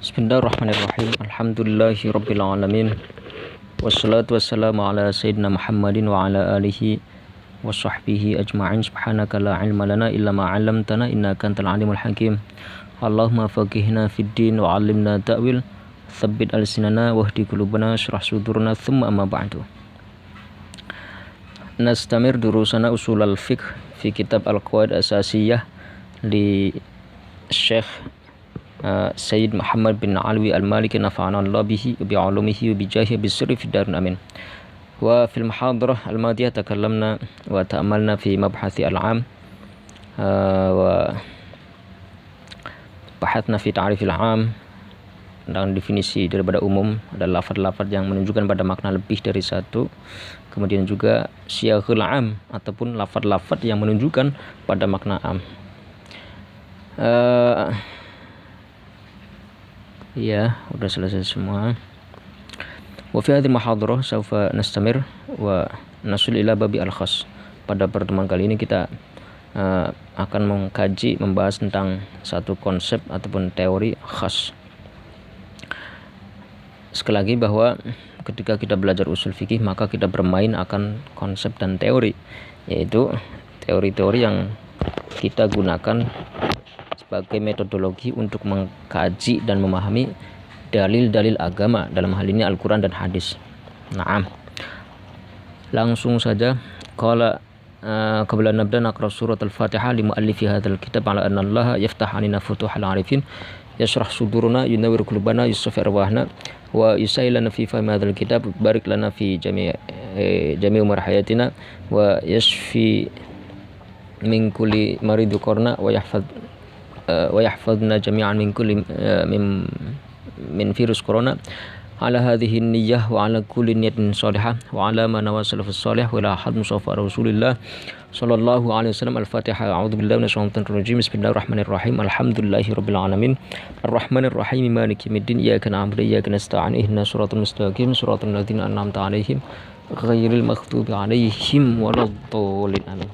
Bismillahirrahmanirrahim. Alhamdulillahirabbil alamin. Wassalatu wassalamu ala sayyidina Muhammadin wa ala alihi wa sahbihi ajma'in. Subhanaka la ilma lana illa ma 'allamtana innaka antal alimul hakim. Allahumma faqihna fid din wa 'allimna ta'wil. Tsabbit alsinana wahdi qulubana syrah sudurna thumma amma ba'du. Nastamir durusana usul al-fiqh fi kitab al-qawaid asasiyah li Syekh Sayyid Muhammad bin Alwi al-Maliki nafa'ana Allah bihi bi 'ulumihi wa bi jahihi bisirri fid darin amin. Wa fil muhadarah al-madiyah takallamna wa ta'ammalna fi mabhathi al-'am wa bahathna fi ta'rif al-'am, tentang definisi daripada umum, ada lafaz-lafaz yang menunjukkan pada makna lebih dari satu. Kemudian juga syiaghul 'am ataupun lafaz-lafaz yang menunjukkan pada makna am. Ya, udah selesai semua. Wa fi hadhihi muhadarah sawfa nastamir wa nasul ila babi al-khas. Pada pertemuan kali ini kita akan mengkaji, membahas tentang satu konsep ataupun teori khas. Sekali lagi bahwa ketika kita belajar usul fikih maka kita bermain akan konsep dan teori, yaitu teori-teori yang kita gunakan sebagai metodologi untuk mengkaji dan memahami dalil-dalil agama, dalam hal ini Al-Quran dan hadis. Naam. Langsung saja. Qala qabla nabda naqra surat al-Fatihah li muallifi hadzal kitab ala anna Allah yaftah 'alaina futuhal 'arifin yashrah suduruna yunawwir qulubana yusaffi arwahna wa yusailana fi fahmi hadzal kitab barik lana fi jami' umur hayatina wa yashfi min kulli marid qarna wa yahfazna jami'an min kulli min virus corona ala hadhihi niyyah wa ala kulli niyatin salihah wa ala ma nawasalafus salih wa la had musafa rasulillah sallallahu alaihi wasallam. Al-Fatihah. A'udzubillahi minasyaitonir rajim. Bismillahirrahmanirrahim. Alhamdulillahirabbil alamin. Arrahmanir rahim. Maliki yaumiddin. Iyyaka na'budu wa iyyaka nasta'in. Ihdinas siratal mustaqim. Siratal ladzina an'amta 'alaihim ghairil maghdubi 'alaihim waladdallin. Amin.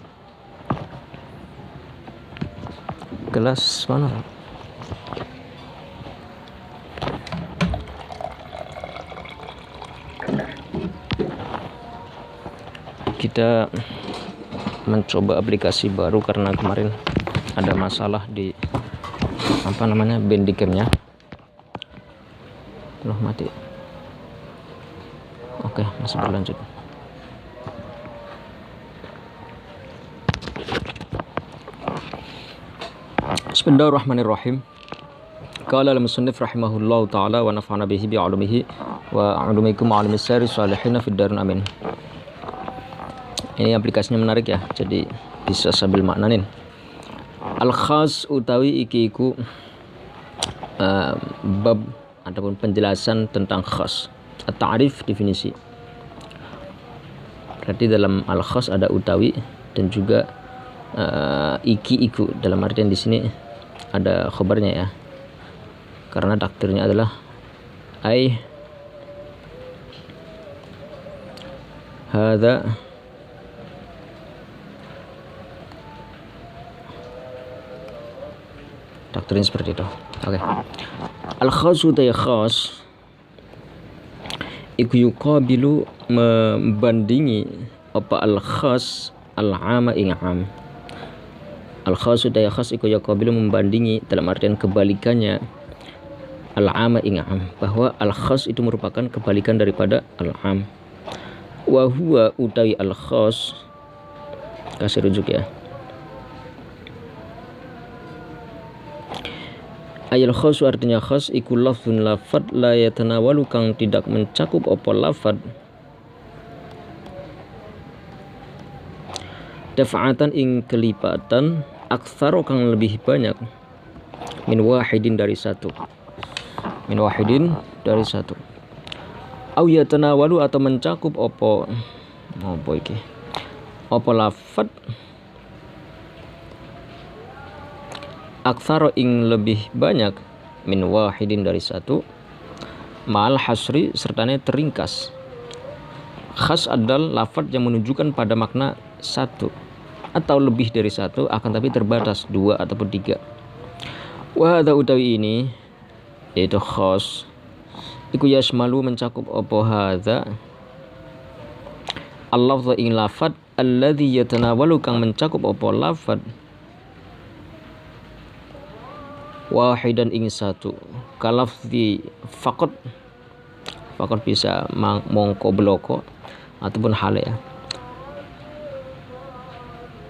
Kelas mana? Kita mencoba aplikasi baru karena kemarin ada masalah di Bandicamnya. Loh, mati. Oke, masih berlanjut. Bismillahirrahmanirrahim. Qala al-musannif rahimahullahu ta'ala wa nafa'ana bihi bi 'ulumihi wa 'ulumikum 'alimis sari salihin fid darin amin. Ini aplikasinya menarik ya, jadi bisa sambil maknanin. Al-khas utawi iki iku bab ataupun penjelasan tentang khas. At-ta'rif, definisi. Berarti dalam al-khas ada utawi dan juga iki iku, dalam artian di sini ada khabarnya ya. Karena takdirnya adalah ai hadza takdirnya seperti itu. Oke. Al-khasu ta khas iku yuqabilu, membandingi apa al-khas al-'ama ing 'am. Al-khasu ta khas iku yuqabilu, membandingi dalam artian kebalikannya al-'ama ing 'am, bahwa al-khas itu merupakan kebalikan daripada al-'am. Wa huwa utawi al-khas, kasih rujuk ya. Ayal khasu artinya khas iku lafzun lafad la yatanawalu, kang tidak mencakup apa lafad daf'atan ing kelipatan aktsaro kang lebih banyak min wahidin dari satu au yatanawalu atau mencakup apa lafad aktsara ing lebih banyak min wahidin dari satu ma'al hasri sertanya teringkas. Khas adalah lafaz yang menunjukkan pada makna satu atau lebih dari satu, akan tapi terbatas dua ataupun tiga. Wa hadza utawi ini yaitu khas iku yasmalu mencakup apa hadza al-lafdh ing lafad alladzi yatanawalu kang mencakup apa lafad wahidan ing satu kalafzi faqat bisa mongko bloko ataupun hale ya.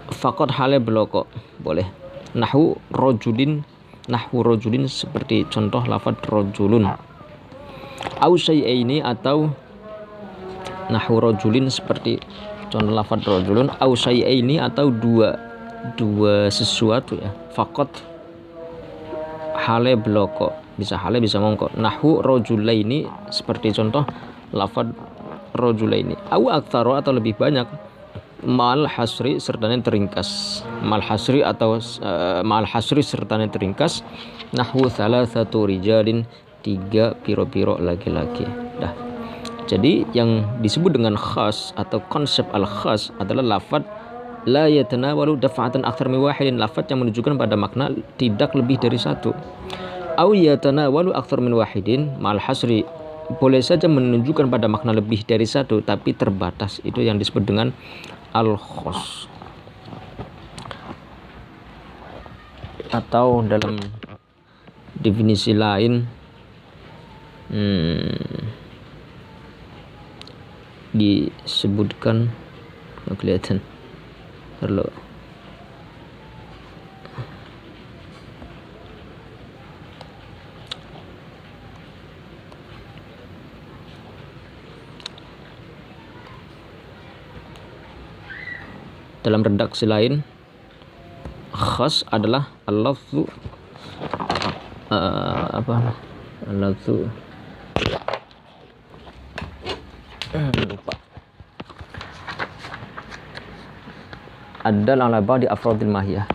Faqat hale bloko boleh. Nahwu rajulin seperti contoh lafad rajulun. Au syai'aini atau nahwu rajulin seperti contoh lafad rajulun au syai'aini atau dua sesuatu ya. Faqat hale bloko bisa hale bisa mongko. Nahwu rajulaini seperti contoh lafad rajulaini au aktsara atau lebih banyak mal hasri sertane teringkas mal hasri atau mal hasri sertane teringkas nahwu thalathatu rijalin 3 piro-piro laki-laki. Dah. Jadi yang disebut dengan khas atau konsep al-khas adalah lafad la yatanawalu daf'atan aktsar min wahidin, lafaz yang menunjukkan pada makna tidak lebih dari satu. Au yatanawalu aktsar min wahidin ma'al hasri, boleh saja menunjukkan pada makna lebih dari satu tapi terbatas. Itu yang disebut dengan al-khas. Atau dalam definisi lain disebutkan kelihatan perlu dalam redaksi lain khas adalah al-lafzu al-lafzu lupa adalah ala di afrodil mahiyah.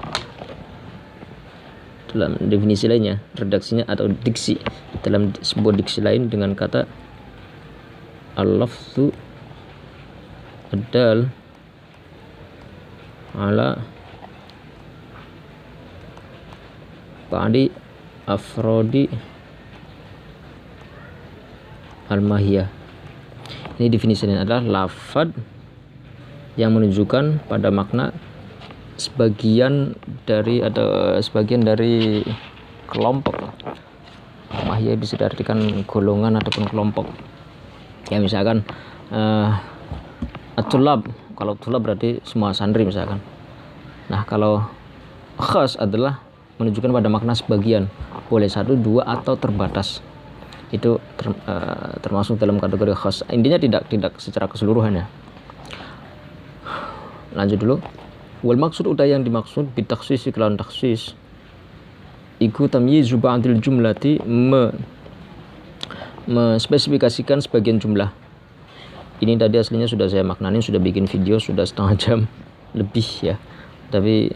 Dalam definisi lainnya, redaksinya atau diksi dalam sebuah diksi lain dengan kata al-lafzu adal ala ba'di afrodi al-mahiyah. Ini definisinya adalah lafad yang menunjukkan pada makna sebagian dari kelompok. Mahiyah bisa diartikan golongan ataupun kelompok. Ya misalkan at-tulab, kalau tulab berarti semua santri misalkan. Nah, kalau khas adalah menunjukkan pada makna sebagian, boleh 1, 2 atau terbatas. Itu termasuk dalam kategori khas. Intinya tidak secara keseluruhan ya. Lanjut dulu. Wal maksud udah yang dimaksud bitakhsis kelawan takhsis iku tamyizu ba'dil jumlati spesifikasikan sebagian jumlah. Ini tadi aslinya sudah saya maknani, sudah bikin video sudah setengah jam lebih ya. Tapi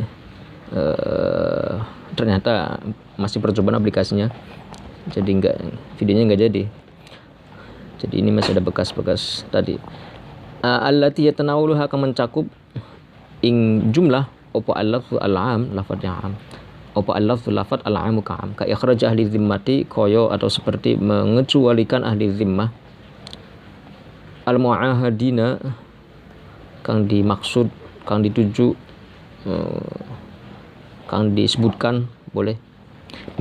ternyata masih percobaan aplikasinya. Jadi videonya enggak jadi. Jadi ini masih ada bekas-bekas tadi. Allati yatanawuluha akan mencakup ing jumlah opo al-lafzu al-am lafadz yang am opo al-lafzu lafadz al-amu ka'am ka ikhraj ahli zimmati koyo atau seperti mengecualikan ahli zimmah al-mu'ahadina kang dimaksud kang dituju kang disebutkan boleh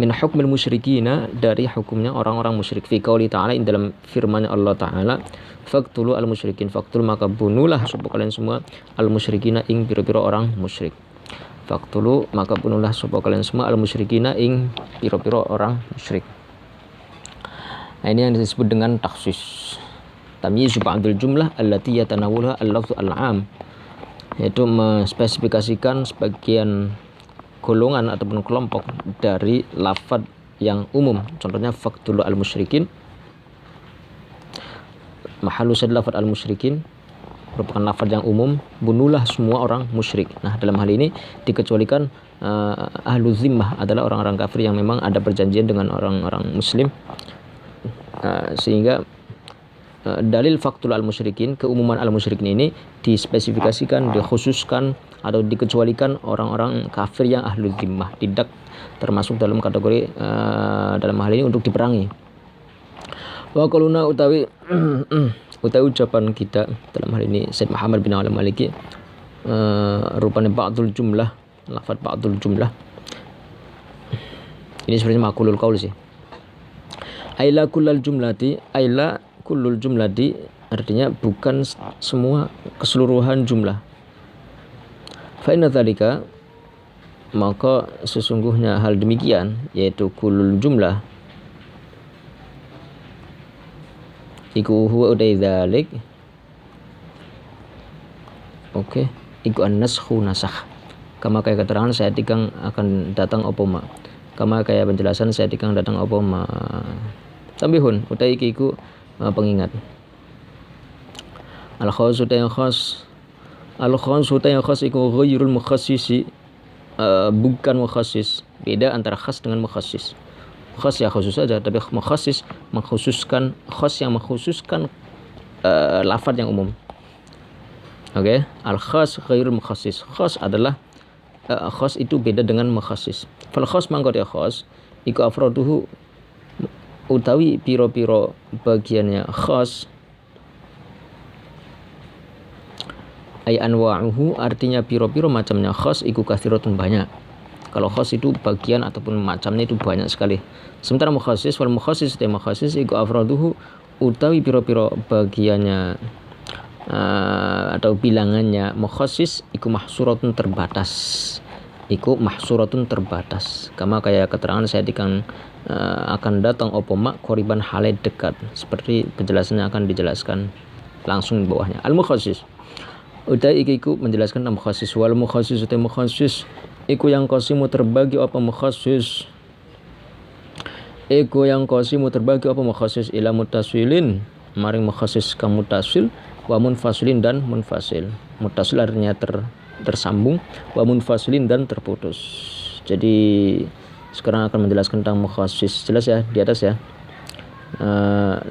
min hukmil musyrikina dari hukumnya orang-orang musyrik fi qauli ta'ala dalam firman Allah Ta'ala faqtulu al-musyrikin faqtul maka bunuhlah sapa kalian semua al-musyrikina ing pira-pira orang musyrik. Faqtulu maka bunuhlah sapa kalian semua al-musyrikina ing pira-pira orang musyrik. Nah, ini yang disebut dengan takhsis. Tamyiz ba'dul jumlah allati yatanawwalaha al-lafzu al-'am, yaitu menspesifikasikan sebagian golongan ataupun kelompok dari lafaz yang umum. Contohnya faqtulu al-musyrikin, mahallu syahid lafaz al-musyrikin merupakan lafaz yang umum, bunuhlah semua orang musyrik. Nah, dalam hal ini dikecualikan ahlu zimmah adalah orang-orang kafir yang memang ada perjanjian dengan orang-orang muslim, sehingga dalil faqtul al-musyrikin, keumuman al-musyrikin ini dispesifikasikan, dikhususkan atau dikecualikan orang-orang kafir yang ahlu zimmah, tidak termasuk dalam kategori dalam hal ini untuk diperangi. Wa qaluna utawi ucapan kita dalam hal ini Said Muhammad bin Ali Maliki rupanya ba'dul jumlah, lafaz ba'dul jumlah ini sebenarnya maqulul qaul sih. Aila kullal jumlati, aila kullul jumlati artinya bukan semua keseluruhan jumlah. Fa inna dzalika, maka sesungguhnya hal demikian yaitu kullul jumlah iku huwa udai dzalik, oke, iku an-naskhu nasakh, kama kayak keterangan saya tikang akan datang apa ma, kama kayak penjelasan saya tikang datang apa ma. Tambihun utai iku pengingat. Al-khas utai khas, al-khas utai khas iku ghairul mukhassisi, bukan mukhassis, beda antara khas dengan mukhassis. Khas ya khusus saja, tapi mukhassis mengkhususkan, khas yang mengkhususkan lafaz yang umum. Oke, al-khas ghairul mukhassis. Khas adalah khas itu beda dengan mukhassis. Fal khas mangko ya khas iku afraduhu utawi piro-piro bagiannya khas, ay anwa'uhu artinya piro-piro macamnya khas iku kathiratun banyak. Kalau khas itu bagian ataupun macamnya itu banyak sekali. Sementara mukhassis, wal mukhassis dan mukhassis iku afraduhu utawi piro-piro bagiannya atau bilangannya mukhassis iku mahsuratun terbatas. Iku mahsuratun terbatas. Kama kayak keterangan saya dikang akan datang opo mak qoriban hale dekat. Seperti penjelasannya akan dijelaskan langsung di bawahnya. Al mukhassis utai iku menjelaskan tentang mukhassis. Wal mukhassis utai mukhassis iku yang qasimu terbagi apa mukhassis, iku yang qasimu terbagi apa mukhassis ila mutasilin maring mukhassis ka mutasil, wa munfasilin dan munfasil. Mutasil artinya tersambung, wa munfasilin dan terputus. Jadi sekarang akan menjelaskan tentang mukhassis. Jelas ya di atas ya,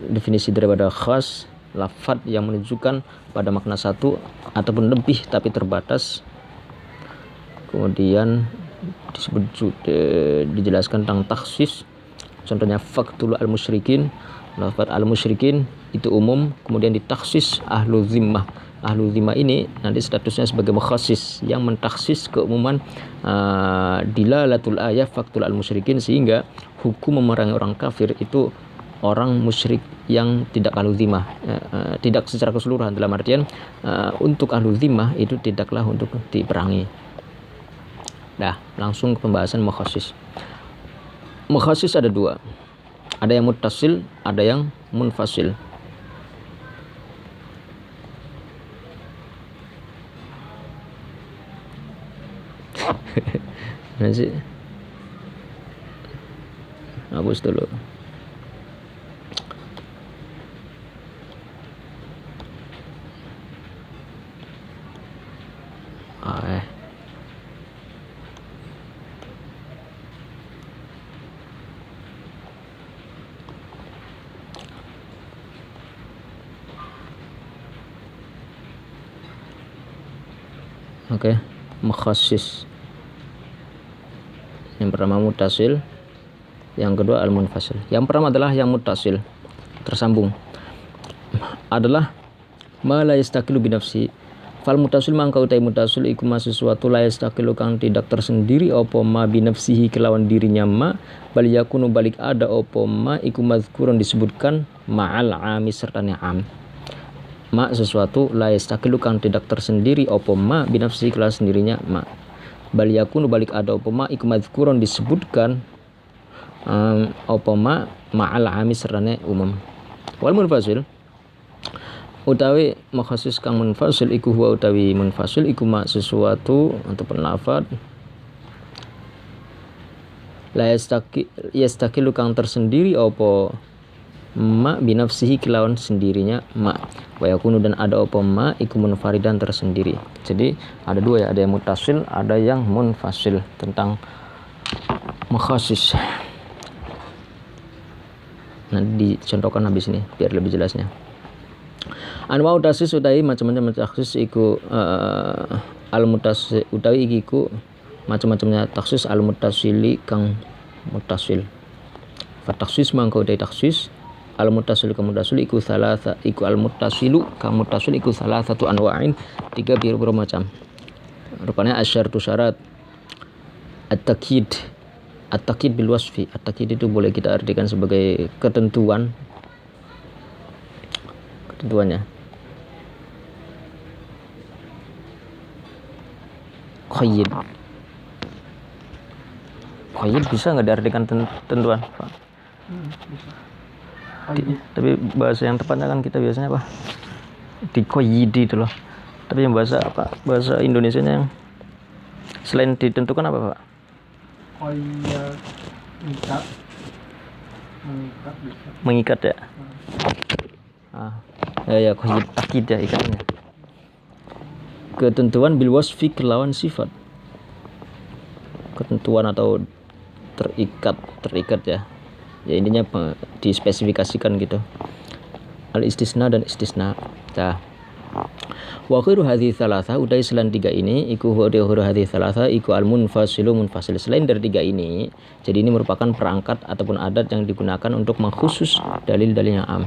definisi daripada khas, lafaz yang menunjukkan pada makna satu ataupun lebih tapi terbatas. Kemudian dijelaskan tentang takhsis, contohnya faktul al-musyrikin. Lafaz al-musyrikin itu umum, kemudian ditakhsis ahlu zimmah. Ahlu zimmah ini nanti statusnya sebagai mukhassis yang mentakhsis keumuman dilalatul ayat faktul al-musyrikin, sehingga hukum memerangi orang kafir itu orang musyrik yang tidak ahlu zimmah, tidak secara keseluruhan, dalam artian untuk ahlu zimmah itu tidaklah untuk diperangi. Nah, langsung ke pembahasan mukhassis. Mukhassis ada dua, ada yang muttasil, ada yang munfasil. Nanti hapus dulu. Oke, mukhassis. Yang pertama muttasil, yang kedua al-munfasil. Yang pertama adalah yang muttasil, tersambung. Adalah ma la yastaqilu bi nafsi. Fal muttasil mangka utai muttasil iku ma sesuatu la yastaqilu kang tidak tersendiri apa ma bi nafsihi kelawan dirinya ma, bal yakunu balik ada apa ma iku mazkurun disebutkan ma'al ami sertane am. Ma sesuatu la yastaqilu kang tidak tersendiri apa ma bi nafsihi kelawan sendirinya ma, bal yakunu balik ada apa ma iku mazkurun disebutkan apa ma ma'al ami sertane umum. Wal munfasil utawi mukhassis kang munfasil iku huwa utawi munfasil iku ma sesuatu ataupun lafaz la yastaqilu kang tersendiri apa ma binafsihi kelawan sendirinya ma, wa yakunu dan ada apa ma iku munfaridan tersendiri. Jadi ada dua ya, ada yang muttasil, ada yang munfasil tentang mukhassis. Nanti dicontohkan habis ini biar lebih jelasnya. Anwa'u takhsis utawi macam-macam takhsis iku al muttasil utawi iku macam-macamnya taksis al-muttasili kang mutasil. Fa taksis mangko utai taksis al-muttasil kang mutasil iku salasa iku al-muttasilu kang mutasil iku salah satu anwa'in 3 pira-pira macam. Rupanya asyartu syarat at-takyid bil wasfi. At-takyid itu boleh kita artikan sebagai ketentuannya. Qayyid bisa nggak diartikan tentuan, Pak? Tapi bahasa yang tepatnya kan kita biasanya apa? Diqayyidi itu loh. Tapi yang bahasa Indonesianya yang selain ditentukan apa, Pak? Mengikat ya. Ya qayyid takyid ya ikatnya. Ketentuan bil wasfi kelawan sifat. Ketentuan atau terikat ya. Ya intinya dispesifikasikan gitu. Al istisna dan istisna. Nah. Wa khairu hadhihi thalatha utai selain 3 ini iku khairu hadhihi thalatha iku al munfasilu munfasil. Selain dari 3 ini, jadi ini merupakan perangkat ataupun adat yang digunakan untuk mengkhusus dalil-dalil yang am.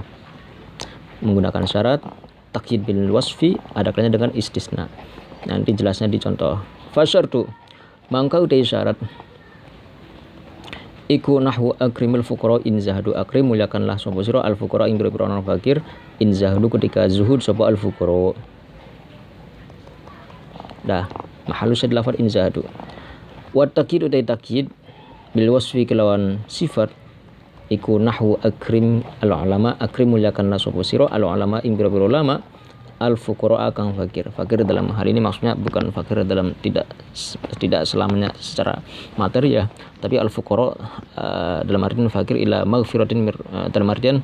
Menggunakan syarat takyid bil wasfi ada kalanya dengan istisna. Nanti jelasnya di contoh. Fasyartu mangka utai syarat iku nahwu akrimil fuqara in zahadu. Akrim muliakanlah sapa sira al fuqara ing pira-pira orang fakir in zahadu ketika zuhud sapa al fuqara. Dah mahalu syad lafaz in zahadu. Wa takyid utai takyid bil wasfi kelawan sifat iku nahwu akrim al ulama. Akrim muliakanlah sapa sira al ulama ing pira-pira ulama al fuqara kang fakir. Fakir dalam hal ini maksudnya bukan fakir dalam tidak selamanya secara materi ya, tapi al fuqara dalam artian fakir ila maghfiratin dalam artian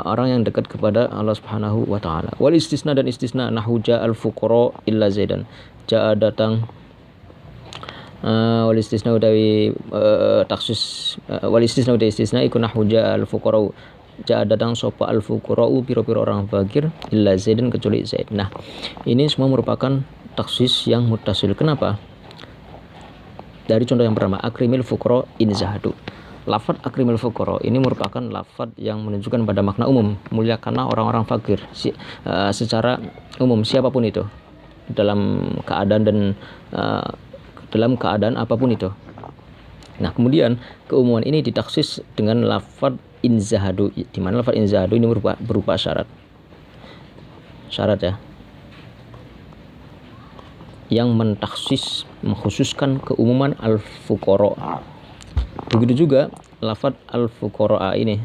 orang yang dekat kepada Allah Subhanahu wa taala. Wal istisna dan istisna nahwu ja al fuqara illa zaidan. Ja datang wal istisna utawi taksis wal istisna utawi istisna iku nahwu ja al fuqara. Ja datang sopa al fuqara'u piro-piro orang fakir illa zaidan kecuali zaid. Nah, ini semua merupakan taksis yang muttasil. Kenapa? Dari contoh yang pertama, akrimil fuqara in zahadu. Lafaz akrimil fuqara ini merupakan lafaz yang menunjukkan pada makna umum, muliakanlah orang-orang fakir secara umum siapapun itu dalam keadaan dan dalam keadaan apapun itu. Nah, kemudian keumuman ini ditaksis dengan lafaz in zahadu, di mana lafaz in zahadu ini berupa syarat ya, yang mentaksis mengkhususkan keumuman al fuqara. Begitu juga lafaz al fuqara ini.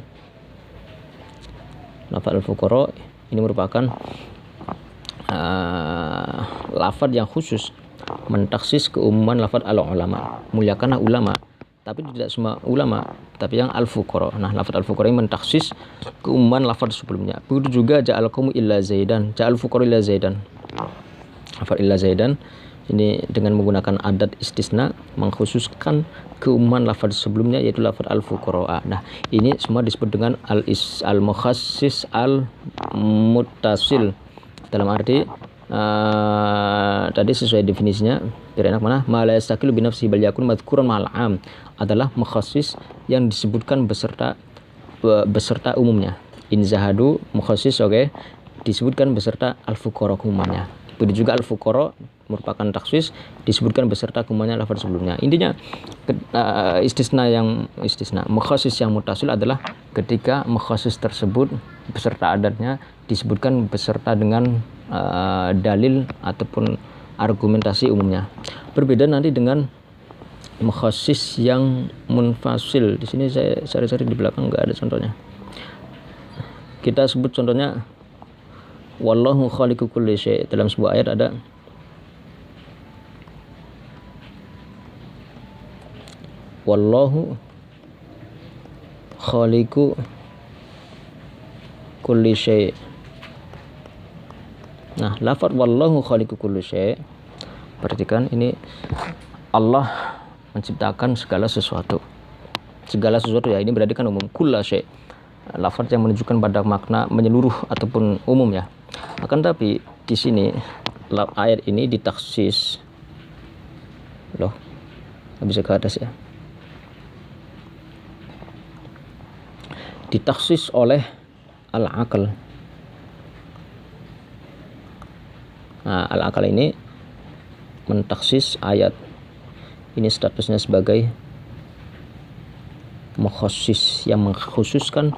Lafaz al fuqara ini merupakan lafaz yang khusus mentaksis keumuman lafaz al ulama, muliakanlah ulama. Tapi tidak semua ulama, tapi yang al-fuqara. Nah, lafaz al-fuqara ini mentaksis keumuman lafaz sebelumnya. Begitu juga ja'al qaumu illa zaidan, ja'al fuqara illa zaidan. Lafaz illa zaidan ini dengan menggunakan adat istisna mengkhususkan keumuman lafaz sebelumnya yaitu lafaz al-fuqara. Nah, ini semua disebut dengan al-mukhassis al-muttasil. Dalam arti tadi sesuai definisinya biar enak mana ma la yastaqilu bi nafsihi bal yakun madhkuran ma'al 'am adalah mukhassis yang disebutkan beserta umumnya. In zahadu mukhassis disebutkan beserta al-fuqara keumumannya. Begitu juga al-fuqara merupakan taksis disebutkan beserta keumumannya lafaz sebelumnya. Intinya istisna mukhassis yang muttasil adalah ketika mukhassis tersebut beserta adatnya disebutkan beserta dengan dalil ataupun argumentasi umumnya. Berbeda nanti dengan mukhassis yang munfasil. Di sini saya cari-cari di belakang nggak ada contohnya. Kita sebut contohnya wallahu khaliqu kulli syai'. Dalam sebuah ayat ada wallahu khaliqu kulli syai'. Nah, lafaz wallahu khaliqu kulli syai', perhatikan ini Allah menciptakan segala sesuatu ya, ini berarti kan umum kulla syai', lafaz yang menunjukkan pada makna menyeluruh ataupun umum ya. Akan tapi di sini ayat ini ditaksis Loh, nggak bisa ke atas ya. Ditaksis oleh al-aql. Nah, al-aql ini mentaksis ayat. Ini statusnya sebagai mukhasis, yang mengkhususkan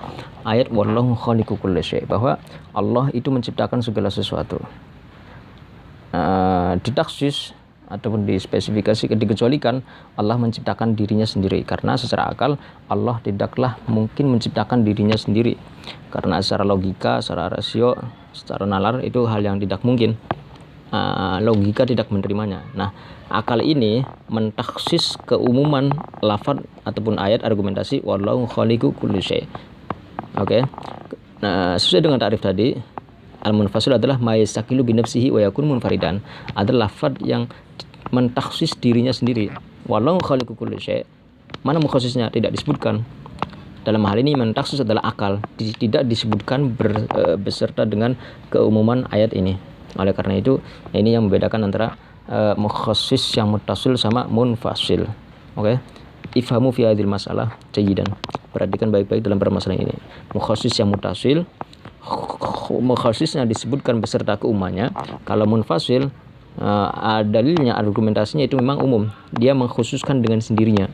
ayat wallahu khaliqu kulli syai', bahwa Allah itu menciptakan segala sesuatu. Ditaksis ataupun dispesifikasi, dikecualikan Allah menciptakan dirinya sendiri, karena secara akal Allah tidaklah mungkin menciptakan dirinya sendiri, karena secara logika, secara rasio, secara nalar itu hal yang tidak mungkin. Logika tidak menerimanya. Nah, akal ini mentaksis keumuman lafaz ataupun ayat argumentasi wallahu khaliqu kulli syai'. Oke. Nah, sesuai dengan takrif tadi, al-munfasil adalah ma yastaqilu bi nafsihi wa yakun munfaridan. Adalah lafaz yang mentaksis dirinya sendiri. Wallahu khaliqu kulli syai'. Mana mukhasisnya? Tidak disebutkan. Dalam hal ini mentaksis adalah akal, tidak disebutkan beserta dengan keumuman ayat ini. Oleh karena itu, ini yang membedakan antara mukhasis yang muttasil sama munfasil. Oke. Ifhamu fi hadhil masalah jayyidan. Perhatikan baik-baik dalam permasalahan ini. Mukhasis yang muttasil, mukhasisnya disebutkan beserta keumumannya. Kalau munfasil, dalilnya, argumentasinya itu memang umum. Dia mengkhususkan dengan sendirinya.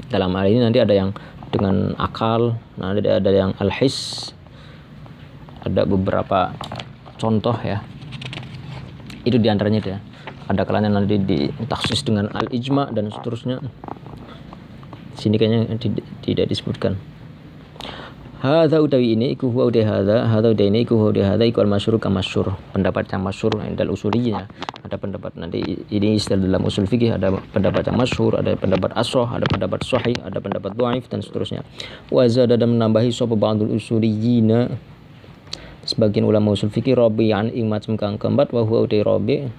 Dalam hal ini nanti ada yang dengan akal, nanti ada yang al-his. Ada beberapa contoh ya. Itu diantaranya ya. Ada kalanya nanti ditaksis dengan al-ijma dan seterusnya. Sini kayaknya tidak disebutkan. Hadza utawi ini iku huwa ude hadza ude ini iku huwa ude hadza iku al-masyhur ka masyhur. Pendapat yang masyhur indal usuliynya. Ada pendapat nanti ini istilah dalam usul fikih, ada pendapat yang masyhur, ada pendapat ashah, ada pendapat sahih, ada pendapat dhaif dan seterusnya. Wa zada dan menambahi sapa ba'dul usuliyina, sebagian ulama usul fikih, rabi'an ing macam kang keempat, wa huwa ude rabi'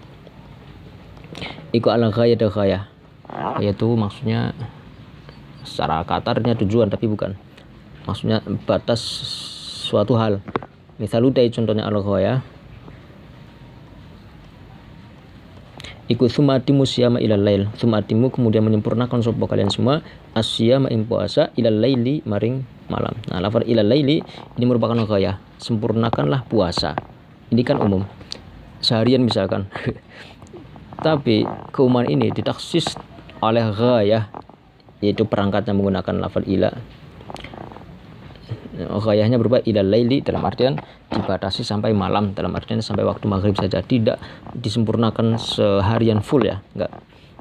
iku al-ghayah ghayah. Yaitu maksudnya secara katarnya tujuan, tapi bukan. Maksudnya batas suatu hal. Misalnya contohnya al-ghayah iku sumatimu siyama ilal lail. Sumatimu kemudian menyempurnakan sapa kalian semua asyama ing puasa ilal laili maring malam. Nah, lafaz ilal laili ini merupakan ghayah. Sempurnakanlah puasa. Ini kan umum. Seharian misalkan. Tapi keumuman ini ditaksis oleh ghayah, yaitu perangkatnya menggunakan lafaz ila. Ghayahnya berupa ilal laili, dalam artian dibatasi sampai malam, dalam artian sampai waktu maghrib saja, tidak disempurnakan seharian full ya, enggak.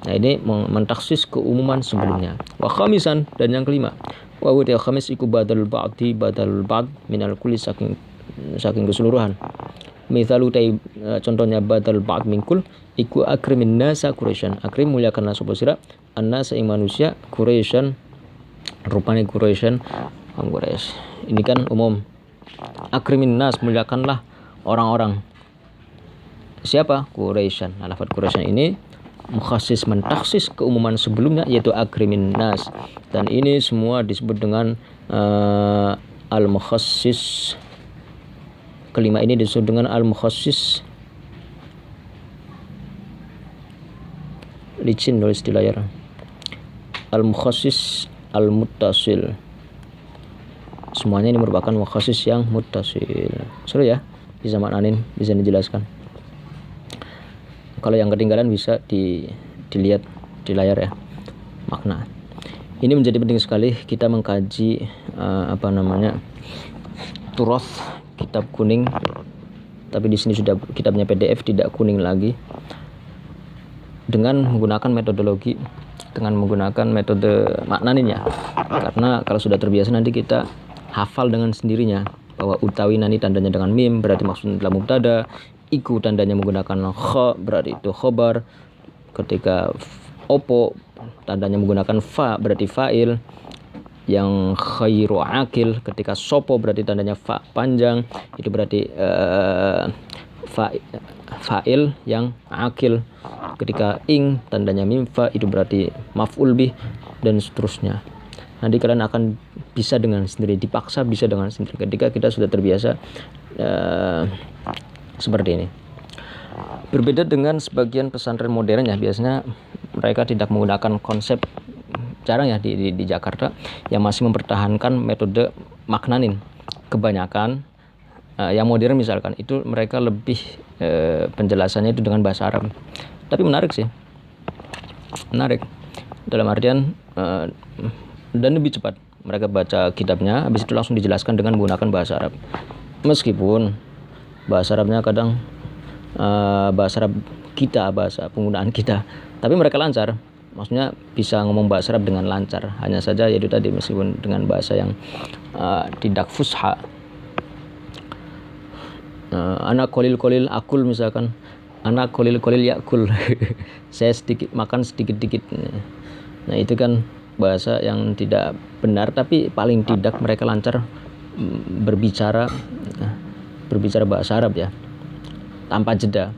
Nah, ini mentaksis keumuman sebelumnya. Wa khamisan, dan yang kelima, wa huwa khamis iku badalul ba'di badalul ba'd minal kulli, saking keseluruhan. Misalu tay contohnya badal ba'd min kul iku akrimin nasa Quraisyan. Akrim muliakanlah sapa sira annasa ing manusia, Quraisyan rupane Quraisyan Quraisy. Ini kan umum. Akrimin nas, muliakanlah orang-orang. Siapa? Quraisyan. Nah, lafaz Quraisyan ini mukhasis, mentaksis keumuman sebelumnya, yaitu akrimin nas. Dan ini semua disebut dengan al-mukhassis. Kelima ini disebut dengan al-mukhassis. Licin nulis di layar. Al-mukhassis al-muttasil. Semuanya ini merupakan mukhasis yang muttasil. Seru ya, bisa maknain, bisa dijelaskan. Kalau yang ketinggalan bisa dilihat di layar ya, makna. Ini menjadi penting sekali kita mengkaji Turath, kitab kuning. Tapi di sini sudah kitabnya PDF, tidak kuning lagi. Dengan menggunakan metodologi, dengan menggunakan metode maknanin ya. Karena kalau sudah terbiasa nanti kita hafal dengan sendirinya, bahwa utawi nani tandanya dengan mim berarti maksudnya adalah mubtada, iku tandanya menggunakan kha berarti itu khobar, ketika opo tandanya menggunakan fa berarti fa'il, yang khairu akil ketika sopo berarti tandanya fa panjang, itu berarti fa'il yang akil, ketika ing tandanya mim fa itu berarti maf'ul bih, dan seterusnya. Nanti kalian akan bisa dengan sendiri, dipaksa bisa dengan sendiri ketika kita sudah terbiasa seperti ini. Berbeda dengan sebagian pesantren modern ya, biasanya mereka tidak menggunakan konsep, jarang ya di Jakarta yang masih mempertahankan metode maknanin. Kebanyakan yang modern misalkan itu mereka lebih penjelasannya itu dengan bahasa Arab. Tapi menarik sih, menarik dalam artian dan lebih cepat. Mereka baca kitabnya, habis itu langsung dijelaskan dengan menggunakan bahasa Arab. Meskipun bahasa Arabnya kadang bahasa Arab kita, bahasa penggunaan kita, tapi mereka lancar. Maksudnya bisa ngomong bahasa Arab dengan lancar. Hanya saja yaitu tadi, meskipun dengan bahasa yang tidak fusha. Anak kolil akul misalkan, anak kolil yakul. Saya sedikit makan sedikit-dikit. Nah itu kan bahasa yang tidak benar, tapi paling tidak mereka lancar berbicara bahasa Arab ya, tanpa jeda.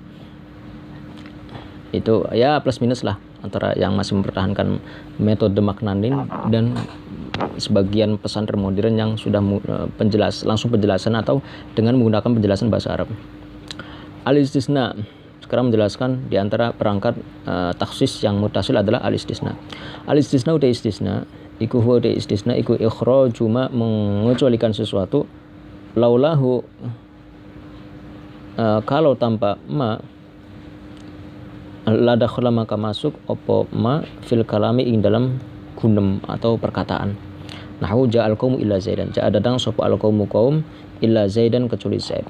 Itu ya plus minus lah antara yang masih mempertahankan metode maknanin dan sebagian pesantren modern yang sudah langsung penjelasan atau dengan menggunakan penjelasan bahasa Arab. Al-istisna, sekarang menjelaskan di antara perangkat taksis yang mutasil adalah al-istisna. Al-istisna udah istisna, iku huwa udah istisna, iku ikhraju ma, mengecualikan sesuatu, laulahu kalau tanpa ma, la dakhala maka masuk opo ma fil kalami ing dalam gunem atau perkataan. Nahu ja'al qaumu illa zaidan, ja'a datang sapa al qaumu kaum illa zaidan kecuali zaid.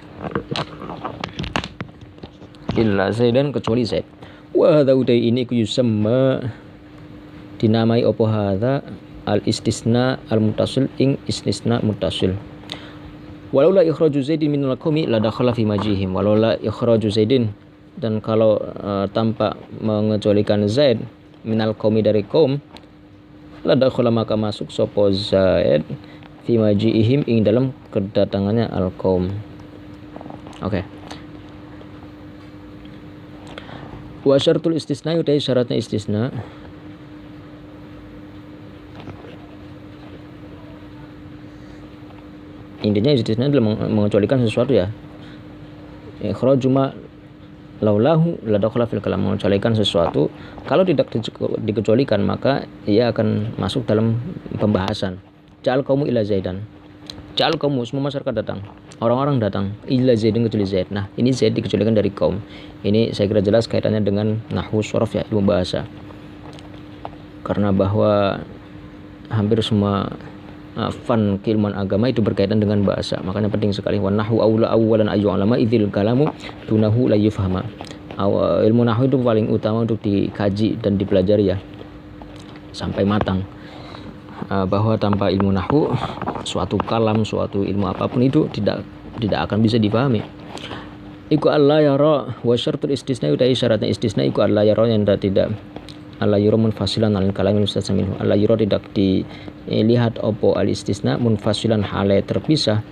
Illa zaidan kecuali zaid. Wa hadza utai ini ku yusamma dinamai opo hadza al istisna al mutasil ing istisna mutasil. Walaula ikhraju zaidin minal qaumi la dakhala fi majihim. Walaula ikhraju zaidin, dan kalau tanpa mengecualikan zaid minal qaumi dari kaum, la dakhala maka masuk sapa zaid fi majihim ing dalam kedatangannya al qaum. Oke. Wa syartul istisna utai syaratnya istisna intinya istisna adalah mengecualikan sesuatu ya. Ikhraju ma laulahu la dakhala fil kalam, mengecualikan sesuatu kalau tidak dikecualikan maka ia akan masuk dalam pembahasan. Ja'al qaumu ila zaidan, ja'al qaumu semua masyarakat datang, orang-orang datang, ila zaidin kecuali zaid. Nah ini zaid dikecualikan dari kaum. Ini saya kira jelas kaitannya dengan nahwu shorof ya, ilmu bahasa, karena bahwa hampir semua fan keilmuan agama itu berkaitan dengan bahasa, makanya penting sekali. Wa nahwu awwalan ayu alama idzil kalamu dunahu la yufhama. Ilmu nahwu itu paling utama untuk dikaji dan dipelajari ya sampai matang. Bahwa tanpa ilmu nahwu suatu kalam, suatu ilmu apapun itu tidak akan bisa dipahami. Iku Allah yara wa syartul istisna, utai syaratnya istisna iku Allah yara yang tidak Allah yura munfasilan al kalam mustasna minhu. Allah yura tidak dilihat opo al istisna munfasilan hale terpisah.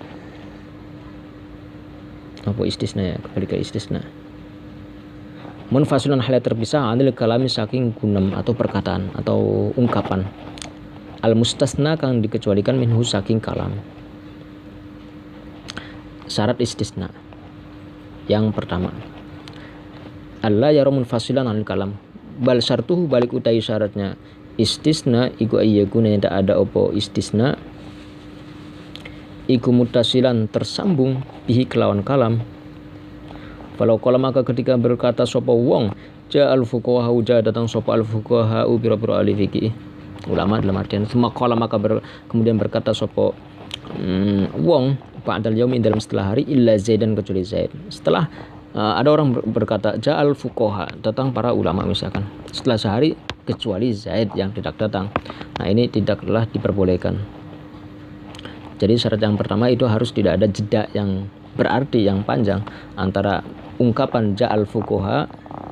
Opo istisna ya, kembali ke istisna. Munfasilan hale terpisah anil kalami saking gunem atau perkataan atau ungkapan. Al mustasna kang dikecualikan minhu saking kalam. Syarat istisna yang pertama, Allah yara munfasilan anil kalam. Bal syartuhu, balik utai syaratnya istisna iku ayyakuna yang tak ada opo istisna iku mutasilan tersambung bihi kelawan kalam. Walau kala maka ketika berkata sopo wong ja'al fuqaha, ja datang sopo al fuqaha biro-biro ahli fikih ulama, dalam artian semua kala maka kemudian berkata sopo wong ba'dal yaumi dalam setelah hari illa zaidan kecuali zaid. Setelah ada orang berkata ja'al fuqaha, datang para ulama misalkan, setelah sehari kecuali zaid yang tidak datang. Nah ini tidaklah diperbolehkan. Jadi syarat yang pertama itu harus tidak ada jeda yang berarti yang panjang antara ungkapan ja'al fuqaha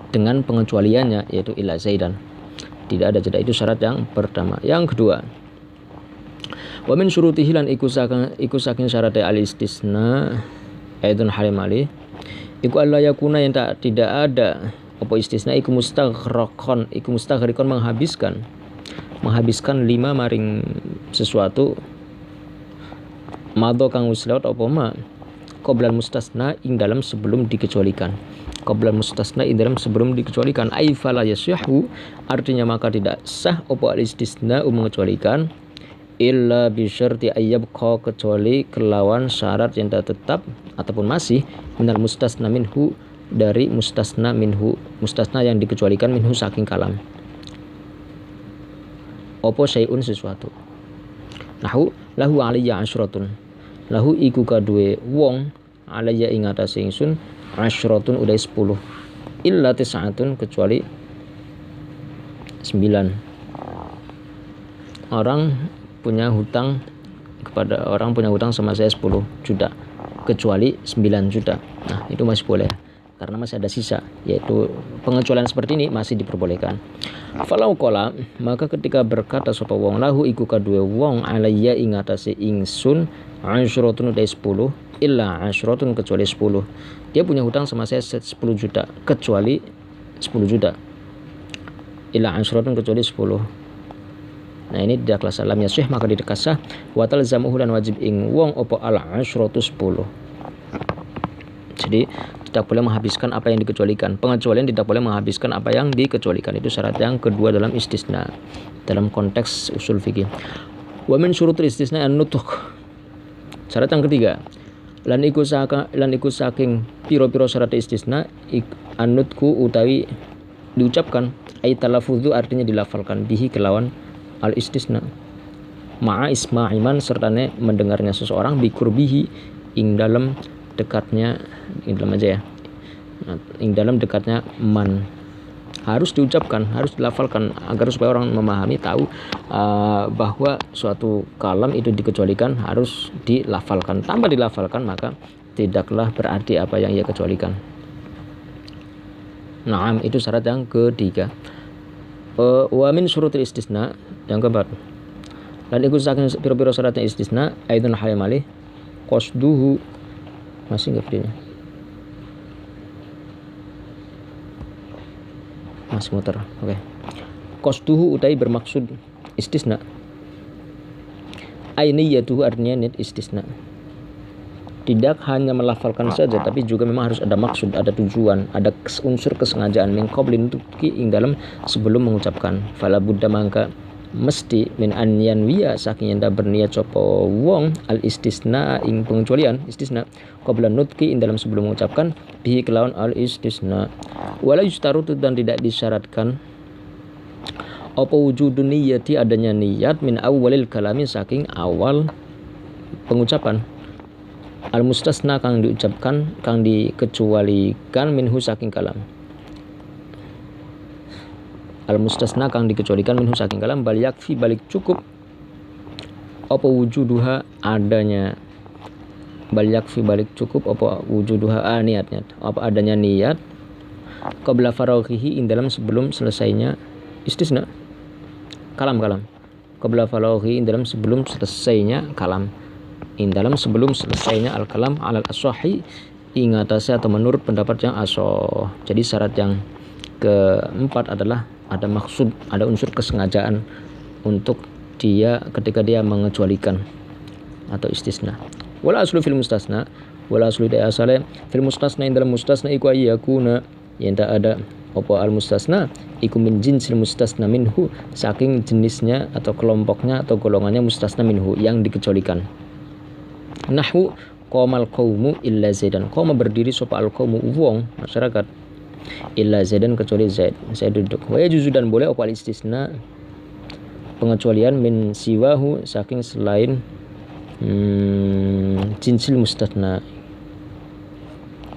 dengan pengecualiannya yaitu illa zaidan. Tidak ada jeda, itu syarat yang pertama. Yang kedua, wa min syurutihi lan iku saking syarat al-istisna aidun halim ali iku alla yakuna yang tidak ada apa istisna iku mustaghraqan, iku mustaghraqan menghabiskan lima maring sesuatu madho kang wis lewat apa ma qoblal mustasna ing dalam sebelum dikecualikan. qabla mustasna dalam sebelum dikecualikan. Ai fala yasihhu, artinya maka tidak sah apa al-istisna mengecualikan illa bi syarti ayyabqa, kecuali kelawan syarat yang tetap ataupun masih minal mustasna minhu, dari mustasna minhu, mustasna yang dikecualikan minhu saking kalam. Opo syai'un sesuatu. Nahu lahu aliyya asyratun, lahu iku kadue wong alaya ing atase ingsun asyratun udai 10, illa tis'atun kecuali 9. Orang punya hutang sama saya 10 juta kecuali 9 juta. Nah, itu masih boleh karena masih ada sisa, yaitu pengecualian seperti ini masih diperbolehkan. Falau qala, maka ketika berkata sapa wong lahu iku kadue wong alayya ing atase ingsun asyratun udai 10, illa asyratun kecuali 10. Dia punya hutang sama saya 10 juta kecuali 10 juta. Illa asyratun kecuali 10. Nah, ini tidaklah salam ya syekh, maka tidak sah wa talzamuhu dan wajib ing wong opo al asyratu 10. Jadi tidak boleh menghabiskan apa yang dikecualikan. Pengecualian tidak boleh menghabiskan apa yang dikecualikan. Itu syarat yang kedua dalam istisna dalam konteks usul fikih. Wa min syurutul istisna an-nutq. Syarat yang ketiga, lan iku saking piro-piro syarat istisna an-nutqu utawi diucapkan, ai talaffuzu artinya dilafalkan, bihi kelawan al-istisna, ma'a isma'iman sertane mendengarnya seseorang, bikurbihi ing dalam dekatnya, ing dalam aja ya, ing dalam dekatnya man, harus diucapkan, harus dilafalkan agar supaya orang memahami, tahu bahwa suatu kalam itu dikecualikan, harus dilafalkan. Tanpa dilafalkan maka tidaklah berarti apa yang ia kecualikan. Naam, itu syarat yang ketiga. Wa min syurutil istisna, yang keempat, dan ikut saking piro-piro syaratnya istisna aidun halim alih qasduhu, masih enggak videonya, masih muter. Oke. Qasduhu utai bermaksud istisna, ainiyatuhu artinya niat istisna, tidak hanya melafalkan saja tapi juga memang harus ada maksud, ada tujuan, ada unsur kesengajaan min qablin tuki ing dalam sebelum mengucapkan. Fala budda mangka mesti min an yanwiya saking enda berniat sapa wong al istisna ing pengecualian istisna qabla nutqi ing dalam sebelum mengucapkan bihi kelawan al istisna. Wala yustarutu dan tidak disyaratkan apa wujudun niyati adanya niat min awalil kalami saking awal pengucapan. Al mustasna kang diucapkan, kang dikecualikan minhu saking kalam. Al mustasna kang dikecualikan minhu saking kalam, bal yakfi balik cukup apa wujuduha adanya, bal yakfi balik cukup apa wujuduha niatnya, apa adanya niat qabla faraghihi ing dalam sebelum selesainya istisna kalam qabla faraghihi ing dalam sebelum selesainya kalam, ing dalam sebelum selesainya al-kalam alal as-sahih ing atasnya atau menurut pendapat yang ashah. Jadi syarat yang keempat adalah ada maksud, ada unsur kesengajaan untuk dia ketika dia mengecualikan atau istisna. Wala aslu fil mustasna, wala aslu da asale fil mustasna ing dalam mustasna iku ayyakuna yang tak ada apa al mustasna iku min jinsil mustasna minhu saking jenisnya atau kelompoknya atau golongannya mustasna minhu yang dikecualikan. Nahwu qomal qaumu illa zaidan, qoma berdiri sapa al qaumu wong masyarakat, illa zaidan kecuali zaid, saya duduk. Wa yajuzu dan boleh apa istisna pengecualian min siwahu saking selain jinsil mustasna.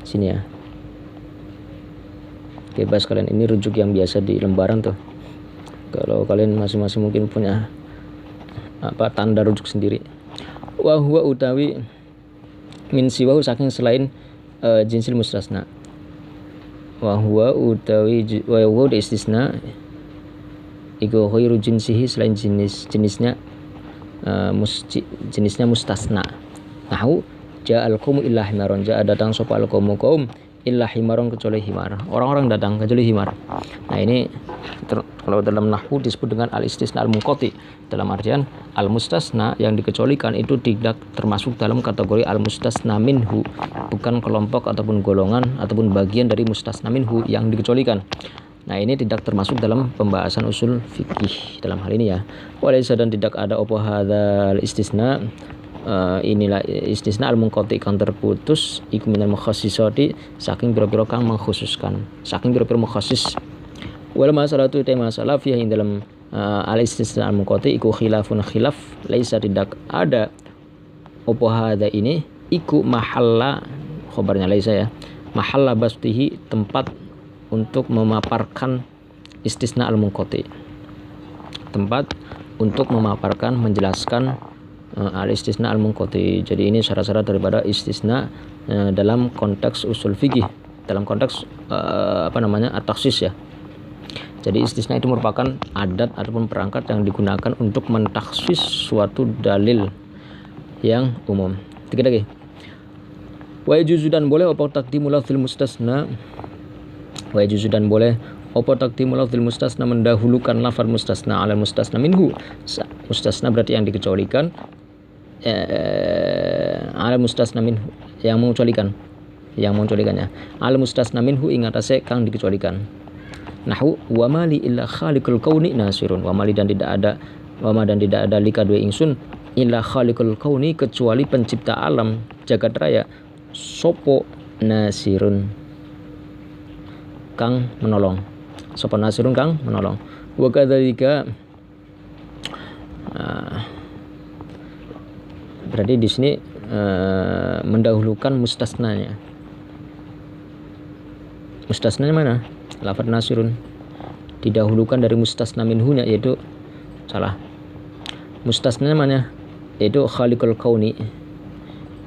Sini ya. Bebas kalian, ini rujuk yang biasa di lembaran tuh. Kalau kalian masing-masing mungkin punya apa tanda rujuk sendiri. Wa huwa utawi min siwahu saking selain jinsil mustasna. Wa huwa utawi wa huwa istisna iku khairu jinsihi selain jenisnya jenisnya mustasna. Nahu ja'al qaumu illa himaron, ja'a datang sapa al qaumu kaum illa himarun, kecuali himar. Orang-orang datang kecuali himar. Nah ini kalau dalam nahwu disebut dengan al-istisna al-munqati, dalam artian al-mustasna yang dikecualikan itu tidak termasuk dalam kategori al-mustasna minhu, bukan kelompok ataupun golongan ataupun bagian dari mustasna minhu yang dikecualikan. Nah ini tidak termasuk dalam pembahasan usul fikih dalam hal ini ya. Walaysa, dan tidak ada apa hadzal istisna, inilah istisna al-munqati kang terputus iku minal mukhassisati, saking pira-pira kang mengkhususkan, saking pira-pira mukhassis. Wal masalatu ta masalah fiha ing dalam al-istisna al-munqati iku khilafun khilaf, laisa tidak ada apa hadza ini iku mahalla, khabarnya laisa ya, mahalla bastihi, tempat untuk memaparkan istisna al-munqati, tempat untuk memaparkan, menjelaskan al-istisna al-munqati. Jadi ini syarat-syarat daripada istisna dalam konteks usul fikih, dalam konteks at-takhsis ya. Jadi istisna itu merupakan adat ataupun perangkat yang digunakan untuk mentaksis suatu dalil yang umum. Dikit lagi. Wa yajuzu, dan boleh apa taqdimu lafzil mustasna, wa yajuzu, dan boleh apa taqdimu lafzil mustasna, mendahulukan lafaz mustasna ala mustasna minhu. Mustasna berarti yang dikecualikan, ala mustasna minhu, yang mengecualikannya, ala mustasna minhu, ing atase kang dikecualikan. Nahwu wa mali illa khaliqul kauni nasirun, wa mali, dan tidak ada li kadue ingsun illa khaliqul kauni, kecuali pencipta alam jagat raya, sopo nasirun, kang menolong, sopo nasirun kang menolong. Wa kadzalika, berarti di sini mendahulukan mustasnanya. Mustasnanya mana? Lafaz nasirun didahulukan dari mustasna minhunya, yaitu salah. Mustasnanya mana? Yaitu khaliqul kauni.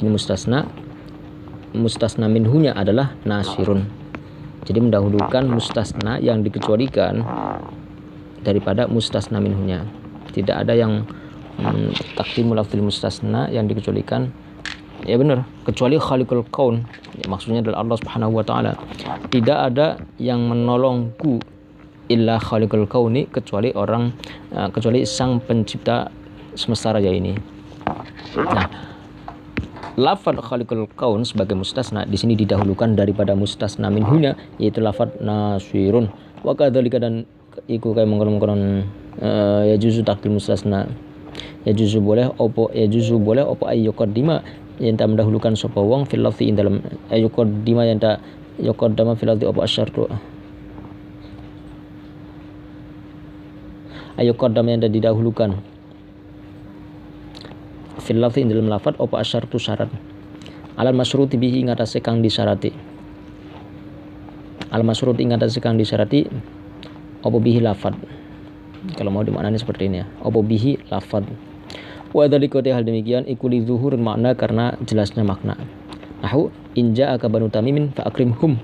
Ini mustasna minhunya adalah nasirun. Jadi mendahulukan mustasna yang dikecualikan daripada mustasna minhunya. Tidak ada yang taqdimul lafzil mustasna yang dikecualikan, ya benar, kecuali khaliqul kaun, ya, maksudnya adalah Allah Subhanahu wa taala. Tidak ada yang menolongku illa khaliqul kauni, kecuali sang pencipta semesta raya ini. Nah, lafaz khaliqul kaun sebagai mustasna di sini didahulukan daripada mustasna minhunya, yaitu lafaz nasirun. Wa kadzalika, dan iku kaya mengkonon ya juzu taqdim mustasna, ya juzu boleh opo ayyuqaddima, yang tak mendahulukan sapa wong fil lafzi ing dalam ayyuqaddima, yang tak yuqaddama fil lafzi opo asyartu, ayyuqaddama, yang tak didahulukan fil lafzi ing dalam lafaz opo asyartu syarat, alal masyruti bihi, ing atase kang disyarati, al masyruti ing atase kang disyarati opo bihi lafaz. Kalau mau dimaknani seperti ini ya, opo bihi lafaz. Wa dzalika, hal demikian iku li zuhur makna, karena jelasnya makna. Nahwu inja aka banu tamimin fa akrimhum,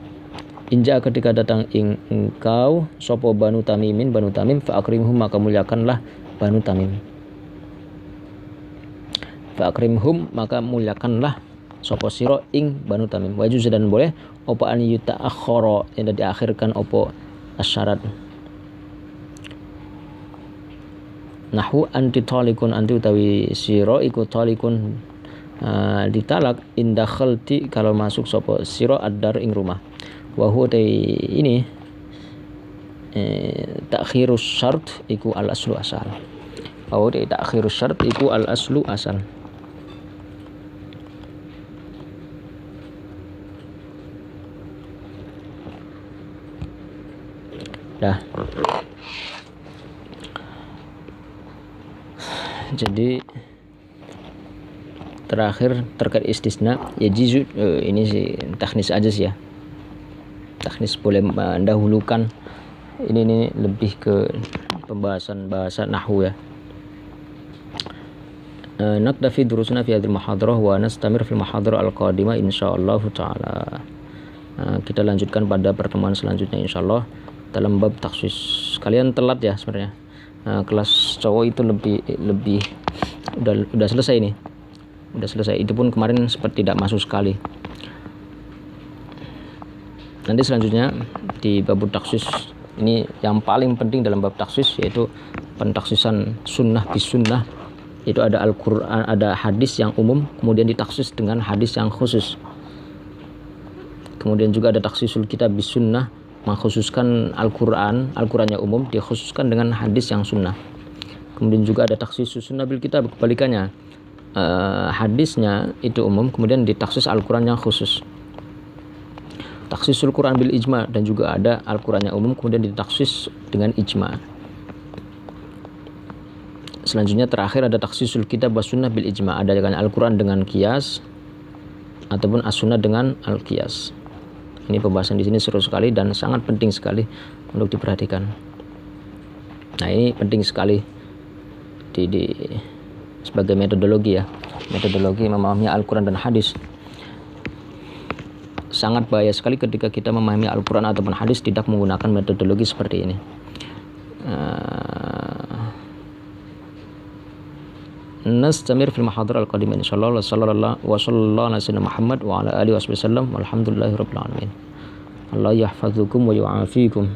inja ketika datang engkau sapa banu tamimin, banu tamim, fa akrimhum, maka muliakanlah banu tamim, fa akrimhum, maka muliakanlah sapa sira ing banu tamim. Wa juz, dan boleh apa an yuta'akhkhara, yang diakhirkan apa asyarat. Nahwu anti talikun, anti utawi sira iku talikun ditalak, indah khalti, kalau masuk sapa sira ad-dar ing rumah. Wa huwa ini takhirus syart iku al aslu asal. Wa huwa takhirus syart iku al aslu asal. Dah. Jadi terakhir terkait istisna, ya jizu, ini sih teknis aja sih ya, teknis, boleh mendahulukan. Ini lebih ke pembahasan bahasa nahwu ya. Naktafi durusna fi hadhil muhadarah wa nastamir fil muhadarah al-qadimah insyaallah taala. Kita lanjutkan pada pertemuan selanjutnya insyaallah dalam bab takhsis. Kalian telat ya sebenarnya. Kelas cowok itu lebih udah selesai nih, udah selesai. Itu pun kemarin seperti tidak masuk sekali. Nanti selanjutnya di bab taksis, ini yang paling penting dalam bab taksis, yaitu pentaksisan sunnah bis sunnah. Itu ada Al-Quran, ada hadis yang umum kemudian ditaksis dengan hadis yang khusus. Kemudian juga ada taksisul kitab bis sunnah, mengkhususkan Al-Qurannya umum dikhususkan dengan hadis yang sunnah. Kemudian juga ada taksisus sunnah bil kitab, kebalikannya, hadisnya itu umum kemudian ditaksis Al-Quran yang khusus. Taksisul Quran bil ijma, dan juga ada Al-Qurannya umum kemudian ditaksis dengan ijma. Selanjutnya terakhir ada taksisul kitab was sunnah bil ijma, ada dengan Al-Quran dengan qiyas ataupun as-sunnah dengan al-qiyas. Ini pembahasan di sini seru sekali dan sangat penting sekali untuk diperhatikan. Nah, ini penting sekali di sebagai metodologi ya, metodologi memahami Al-Quran dan hadis. Sangat bahaya sekali ketika kita memahami Al-Quran ataupun hadis tidak menggunakan metodologi seperti ini. Nastamir fil mahadhar al-qadimah insyaallah. Sallallahu wa sallallahu ala sayyidina Muhammad wa ala alihi wasallam. Walhamdulillahirabbil alamin. Allah yahfazukum wa yu'afikum.